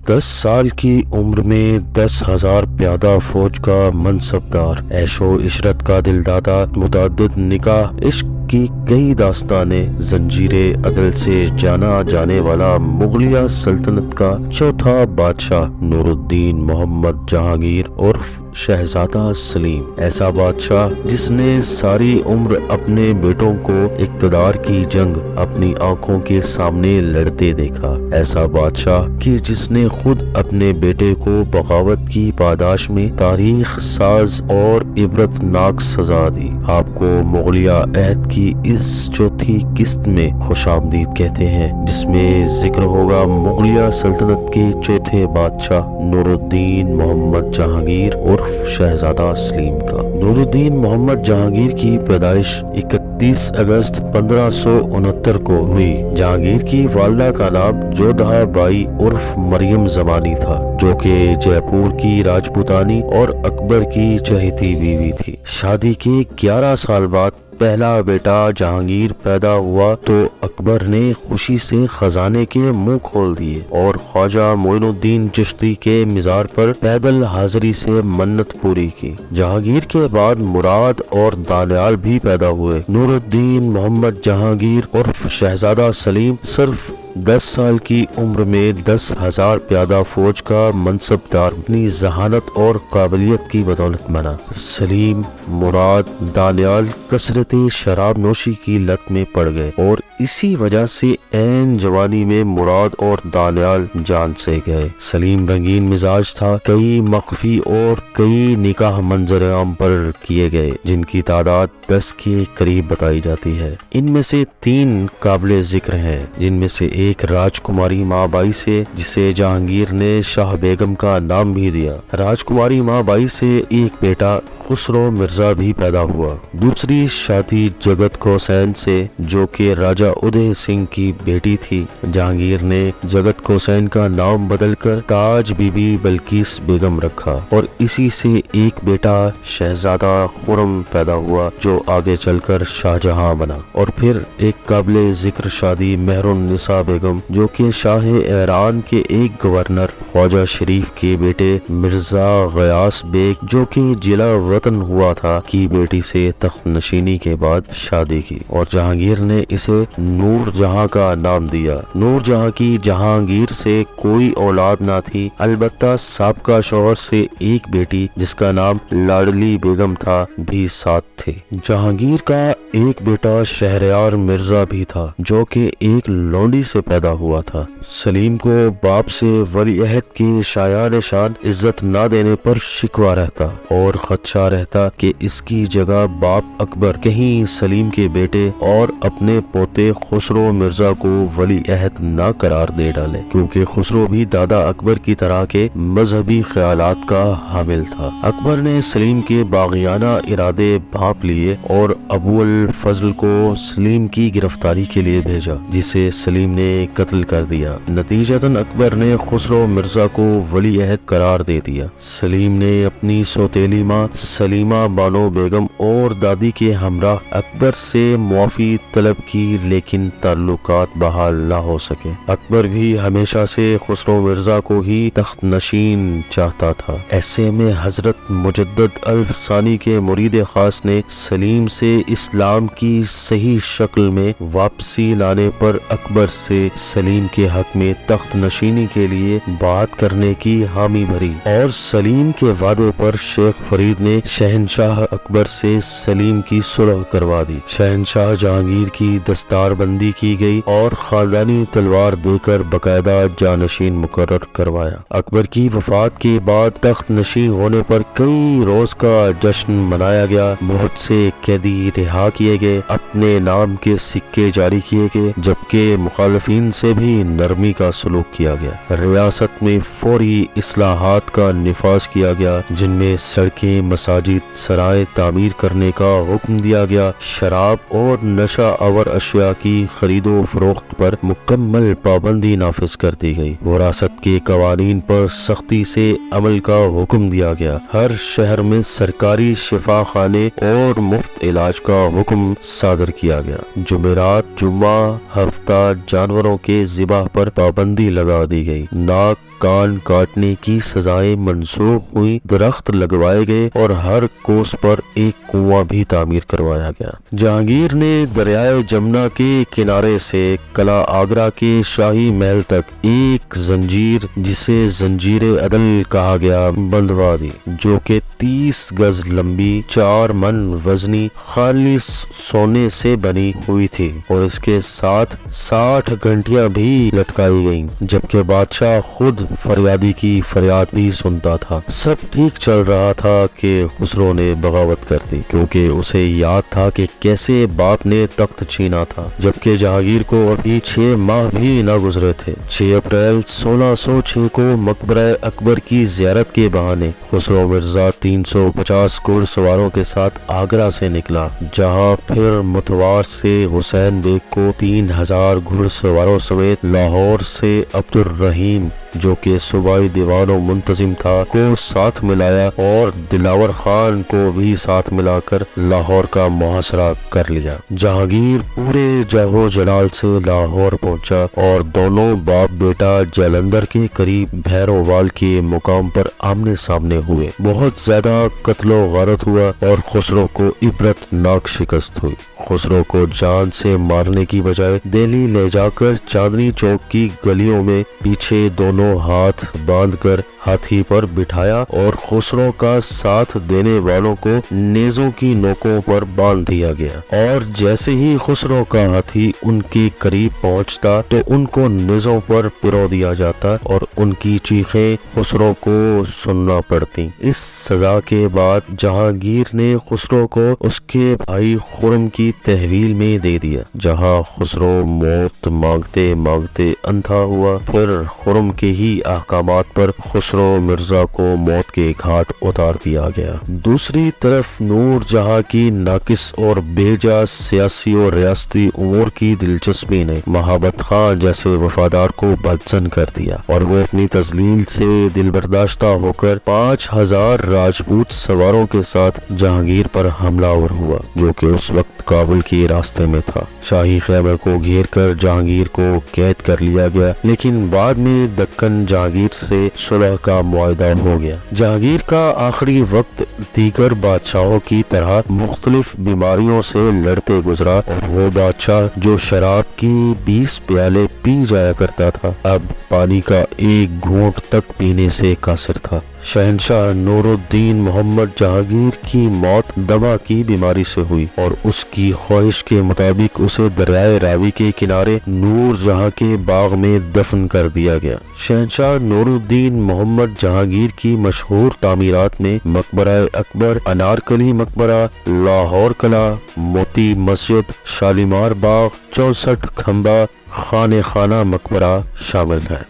10 साल की उम्र में 10,000 प्यादा फौज का मनसबदार, ऐशो इशरत का दिलदादा, मुतअद्दिद निकाह, इश्क की कई दास्तानें, जंजीरे अदल से जाना जाने वाला मुगलिया सल्तनत का चौथा बादशाह नूरुद्दीन मोहम्मद जहांगीर उर्फ शहजादा सलीम, ऐसा बादशाह जिसने सारी उम्र अपने बेटों को इक्तदार की जंग अपनी आंखों के सामने लड़ते देखा, ऐसा बादशाह कि जिसने खुद अपने बेटे को बगावत की पादाश में तारीख साज और इबरतनाक सजा दी। आपको मुगलिया अहद की इस चौथी किस्त में खुशामदीद कहते हैं, जिसमें जिक्र होगा मुगलिया सल्तनत के चौथे बादशाह नूरुद्दीन मोहम्मद जहांगीर उर्फ शहजादा सलीम का। नूरुद्दीन मोहम्मद जहांगीर की पैदाइश 31 अगस्त 1569 को हुई। जहांगीर की वालिदा का नाम जोधा बाई उर्फ मरियम जमानी था, जो कि जयपुर की राजपूतानी और अकबर की चहेती बीवी थी। शादी के 11 साल बाद पहला बेटा जहांगीर पैदा हुआ तो अकबर ने खुशी से खजाने के मुंह खोल दिए और ख्वाजा मोइनुद्दीन चिश्ती के मिजार पर पैदल हाजिरी से मन्नत पूरी की। जहांगीर के बाद मुराद और दानियाल भी पैदा हुए। नूरुद्दीन मोहम्मद जहांगीर उर्फ शहजादा सलीम सिर्फ 10 साल की उम्र में 10,000 प्यादा फौज का मनसबदार अपनी जहानत और काबिलियत की बदौलत बना। सलीम, मुराद, दानियाल कसरती शराब नोशी की लत में पड़ गए और इसी वजह से ऐन जवानी में मुराद और दानियाल जान से गए। सलीम रंगीन मिजाज था। कई मख्फी और कई निकाह मंजर आम पर किए गए, जिनकी तादाद 10 के करीब बताई जाती है। इनमें से 3 काबिल जिक्र हैं, जिनमें से एक राजकुमारी माँ बाई से, जिसे जहांगीर ने शाह बेगम का नाम भी दिया। राजकुमारी माँ बाई से एक बेटा खुसरो मिर्जा भी पैदा हुआ। दूसरी शादी जगत कोसैन से, जो कि राजा उदय सिंह की बेटी थी। जहांगीर ने जगत कोसैन का नाम बदलकर ताज बीबी बल्किस बेगम रखा और इसी से एक बेटा शहजादा खुरम पैदा हुआ, जो आगे चलकर शाहजहां बना। और फिर एक काबिल जिक्र शादी मेहरुन्निसा बेगम, जो कि शाह ईरान के एक गवर्नर ख्वाजा शरीफ के बेटे मिर्जा गयास बेग, जो कि जिला वतन हुआ था, की बेटी से तख्त नशीनी के बाद शादी की और जहांगीर ने इसे नूर जहां का नाम दिया। नूर जहां की जहांगीर से कोई औलाद ना थी, अलबत्ता साबका शौहर से एक बेटी जिसका नाम लाडली बेगम था भी साथ थे। जहांगीर का एक बेटा शहरयार मिर्जा भी था, जो कि एक लौंडी से पैदा हुआ था। सलीम को बाप से वली अहद के शायान शान इज्जत ना देने पर शिकवा रहता और खदशा रहता कि इसकी जगह बाप अकबर कहीं सलीम के बेटे और अपने पोते खुसरो मिर्जा को वली अहद ना करार दे डाले, क्योंकि खुसरो भी दादा अकबर की तरह के मजहबी ख्यालात का हामिल था। अकबर ने सलीम के बागियाना इरादे भांप लिए और अबू अल फजल को सलीम की गिरफ्तारी के लिए भेजा, जिसे सलीम ने कत्ल कर दिया। नतीजतन अकबर ने खुसरो मिर्जा को वली अहद करार दे दिया। सलीम ने अपनी सौतेली माँ सलीमा बानो बेगम और दादी के हमरा अकबर से मुआफी तलब की, लेकिन ताल्लुकात बहाल न हो सके। अकबर भी हमेशा से खुसरो मिर्जा को ही तख्त नशीन चाहता था। ऐसे में हजरत मुजद्दद अल-सानी के मुरीद खास ने सलीम से इस्लाम की सही शक्ल में वापसी लाने पर अकबर से सलीम के हक में तख्त नशीनी के लिए बात करने की हामी भरी और सलीम के वादे पर शेख फरीद ने शहनशाह अकबर से सलीम की सुलह करवा दी। शहनशाह जहांगीर की दस्तारबंदी की गई और खानदानी तलवार देकर बकायदा जानशीन मुकर्रर करवाया। अकबर की वफात के बाद तख्त नशी होने पर कई रोज का जश्न मनाया गया। बहुत से कैदी रिहा किए गए, अपने नाम के सिक्के जारी किए गए, जबकि मुखालिफिन से भी नरमी का सलूक किया गया। रियासत में फौरी इस्लाहात का निफाज किया गया, जिनमें सड़कें, मसाजिद, सराय तामीर करने का हुक्म दिया गया। शराब और नशा आवर अशिया की खरीदो फरोख्त पर मुकम्मल पाबंदी नाफिज कर दी गई। विरासत के कवानीन पर सख्ती से अमल का हुक्म दिया गया। हर शहर में सरकारी शिफा खाने और मुफ्त इलाज का हुक्म حکم صادر کیا گیا۔ جمعرات جمعہ ہفتہ جانوروں کے ذبح پر پابندی لگا دی گئی، ناک کان کاٹنے کی سزائیں منسوخ ہوئی، درخت لگوائے گئے اور ہر کوس پر ایک کنواں بھی تعمیر کروایا گیا۔ جہانگیر نے دریائے جمنا کے کنارے سے قلعہ آگرہ کے شاہی محل تک ایک زنجیر، جسے زنجیر عدل کہا گیا، بندھوا دی، جو کہ 30 گز لمبی، 4 من وزنی، خالص سونے سے بنی ہوئی تھی اور اس کے ساتھ 60 گھنٹیاں بھی لٹکائی گئیں، جبکہ بادشاہ خود فریادی کی فریاد بھی سنتا تھا۔ سب ٹھیک چل رہا تھا کہ خسرو نے بغاوت کر دی، کیونکہ اسے یاد تھا کہ کیسے باپ نے تخت چھینا تھا، جبکہ جہانگیر کو ابھی 6 ماہ بھی نہ گزرے تھے۔ 6 اپریل 1606 کو مقبرہ اکبر کی زیارت کے بہانے خسرو مرزا 350 گھڑ سواروں کے ساتھ آگرہ سے نکلا، جہاں پھر متوار سے حسین بیگ کو 3000 گھڑ سواروں سمیت لاہور سے عبد الرحیم، جو کہ صوبائی دیوان و منتظم تھا، کو ساتھ ملایا اور دلاور خان کو بھی ساتھ ملا کر لاہور کا محاصرہ کر لیا۔ جہانگیر پورے جہو جلال سے لاہور پہنچا اور دونوں باپ بیٹا جلندھر کے قریب بھیرووال کے مقام پر آمنے سامنے ہوئے۔ بہت زیادہ قتل و غارت ہوا اور خسرو کو عبرت ناک شکست ہوئی۔ خسرو کو جان سے مارنے کی بجائے دہلی لے جا کر چاندنی چوک کی گلیوں میں پیچھے دونوں ہاتھ باندھ کر ہاتھی پر بٹھایا اور خسرو کا ساتھ دینے والوں کو نیزوں کی نوکوں پر باندھ دیا گیا، اور جیسے ہی خسرو کا ہاتھی ان کے قریب پہنچتا تو ان کو نیزوں پر پرو دیا جاتا اور ان کی چیخیں خسرو کو سننا پڑتی۔ اس سزا کے بعد جہانگیر نے خسرو کو اس کے بھائی خرم کی تحویل میں دے دیا، جہاں خسرو موت مانگتے مانگتے اندھا ہوا۔ پھر خرم کے ہی احکامات پر خسرو مرزا کو موت کے گھاٹ اتار دیا گیا۔ دوسری طرف نور جہاں کی ناقص اور بے جا سیاسی اور ریاستی امور کی دلچسپی نے مہابت خان جیسے وفادار کو بدزن کر دیا، اور وہ اپنی تذلیل سے دل برداشتہ ہو کر 5000 راجپوت سواروں کے ساتھ جہانگیر پر حملہ آور ہوا، جو کہ اس وقت کابل کے راستے میں تھا۔ شاہی خیمے کو گھیر کر جہانگیر کو قید کر لیا گیا، لیکن بعد میں دکن جہانگیر سے صلح کا معاہدہ ہو گیا۔ جہانگیر کا آخری وقت دیگر بادشاہوں کی طرح مختلف بیماریوں سے لڑتے گزرا، اور وہ بادشاہ جو شراب کی 20 پیالے پی جایا کرتا تھا، اب پانی کا ایک گھونٹ تک پینے سے قاصر تھا۔ شہنشاہ نور الدین محمد جہانگیر کی موت دمہ کی بیماری سے ہوئی، اور اس کی خواہش کے مطابق اسے دریائے راوی کے کنارے نور جہاں کے باغ میں دفن کر دیا گیا۔ شہنشاہ نور الدین محمد جہانگیر کی مشہور تعمیرات میں مقبرہ اکبر، انارکلی مقبرہ، لاہور قلعہ، موتی مسجد، شالیمار باغ، 64 کھمبا، خانہ خانہ مقبرہ شامل ہے۔